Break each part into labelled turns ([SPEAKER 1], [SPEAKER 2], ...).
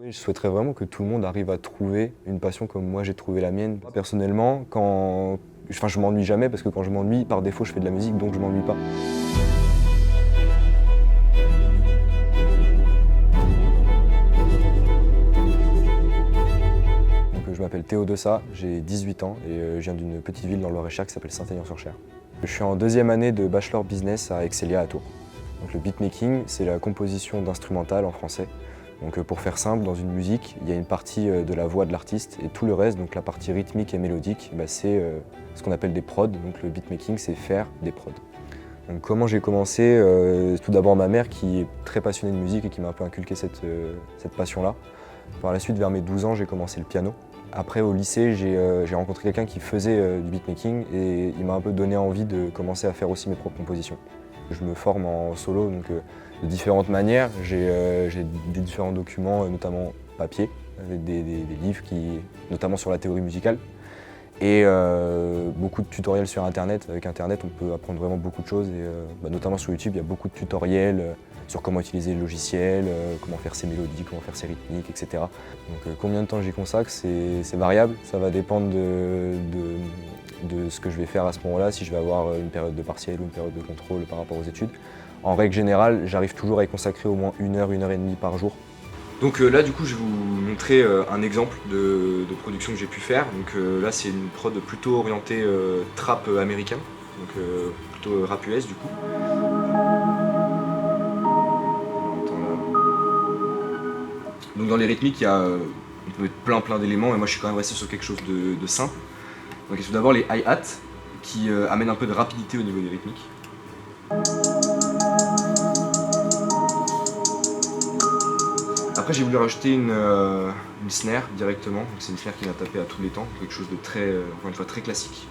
[SPEAKER 1] Oui, je souhaiterais vraiment que tout le monde arrive à trouver une passion comme moi j'ai trouvé la mienne. Personnellement, je m'ennuie jamais parce que quand je m'ennuie, par défaut, je fais de la musique, donc je m'ennuie pas. Je m'appelle Théo Dessat, j'ai 18 ans et je viens d'une petite ville dans le Loir-et-Cher qui s'appelle Saint-Aignan-sur-Cher. Je suis en deuxième année de Bachelor Business à Excelia à Tours. Donc, le beatmaking, c'est la composition d'instrumentales en français. Donc, pour faire simple, dans une musique, il y a une partie de la voix de l'artiste et tout le reste, donc la partie rythmique et mélodique, c'est ce qu'on appelle des prods. Donc le beatmaking, c'est faire des prods. Donc, comment j'ai commencé tout d'abord ma mère qui est très passionnée de musique et qui m'a un peu inculqué cette passion-là. Par la suite, vers mes 12 ans, j'ai commencé le piano. Après, au lycée, j'ai rencontré quelqu'un qui faisait du beatmaking et il m'a un peu donné envie de commencer à faire aussi mes propres compositions. Je me forme en solo donc, de différentes manières. J'ai des différents documents, notamment papier, avec des livres notamment sur la théorie musicale. Et beaucoup de tutoriels sur Internet. Avec Internet, on peut apprendre vraiment beaucoup de choses, et, notamment sur YouTube, il y a beaucoup de tutoriels sur comment utiliser le logiciel, comment faire ses mélodies, comment faire ses rythmiques, etc. Donc combien de temps j'y consacre, c'est variable, ça va dépendre de ce que je vais faire à ce moment-là, si je vais avoir une période de partiel ou une période de contrôle par rapport aux études. En règle générale, j'arrive toujours à y consacrer au moins 1 heure et demie par jour. Donc là, du coup, je vais vous montrer un exemple de production que j'ai pu faire. Donc là, c'est une prod plutôt orientée trap américain, donc plutôt rap US du coup. Donc dans les rythmiques, on peut mettre plein d'éléments, et moi je suis quand même resté sur quelque chose de simple. Donc il y a tout d'abord les hi-hats qui amènent un peu de rapidité au niveau des rythmiques. Après j'ai voulu rajouter une snare directement, c'est une snare qui vient taper à tous les temps, quelque chose de très, encore une fois, très classique.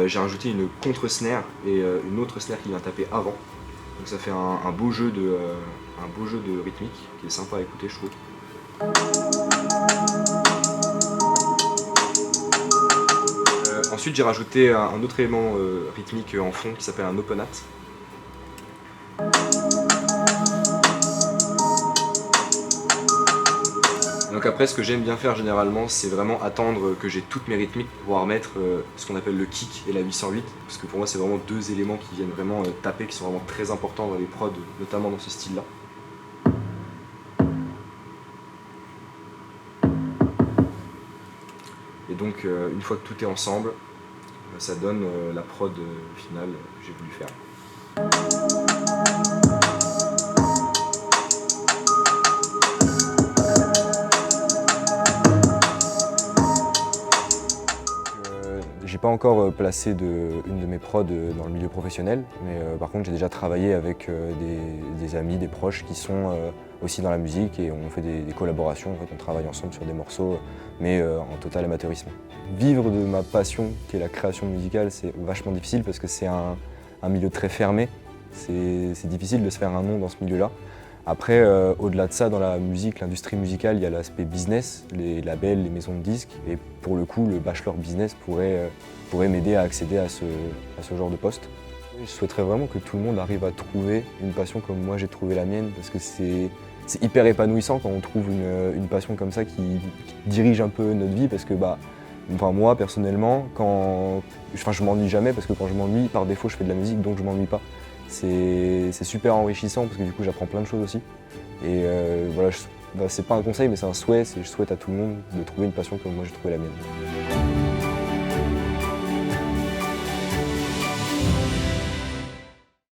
[SPEAKER 1] J'ai rajouté une contre-snare et une autre snare qui vient taper avant. Donc ça fait un beau jeu de rythmique qui est sympa à écouter, je trouve. Ensuite j'ai rajouté un autre élément rythmique en fond qui s'appelle un open hat. Donc après, ce que j'aime bien faire généralement, c'est vraiment attendre que j'ai toutes mes rythmiques pour pouvoir mettre ce qu'on appelle le kick et la 808, parce que pour moi c'est vraiment deux éléments qui viennent vraiment taper, qui sont vraiment très importants dans les prods, notamment dans ce style-là. Et donc une fois que tout est ensemble, ça donne la prod finale que j'ai voulu faire. J'ai pas encore placé une de mes prods dans le milieu professionnel, mais par contre j'ai déjà travaillé avec des amis, des proches qui sont aussi dans la musique, et on fait des collaborations. En fait, on travaille ensemble sur des morceaux, mais en total amateurisme. Vivre de ma passion qui est la création musicale, c'est vachement difficile parce que c'est un milieu très fermé. C'est difficile de se faire un nom dans ce milieu-là. Après, au-delà de ça, dans la musique, l'industrie musicale, il y a l'aspect business, les labels, les maisons de disques. Et pour le coup, le bachelor business pourrait m'aider à accéder à ce genre de poste. Je souhaiterais vraiment que tout le monde arrive à trouver une passion comme moi j'ai trouvé la mienne, parce que c'est hyper épanouissant quand on trouve une passion comme ça qui dirige un peu notre vie, parce que moi personnellement, je m'ennuie jamais, parce que quand je m'ennuie, par défaut je fais de la musique, donc je m'ennuie pas. C'est super enrichissant parce que du coup j'apprends plein de choses aussi. Et voilà, c'est pas un conseil mais c'est un souhait, je souhaite à tout le monde de trouver une passion comme moi j'ai trouvé la mienne.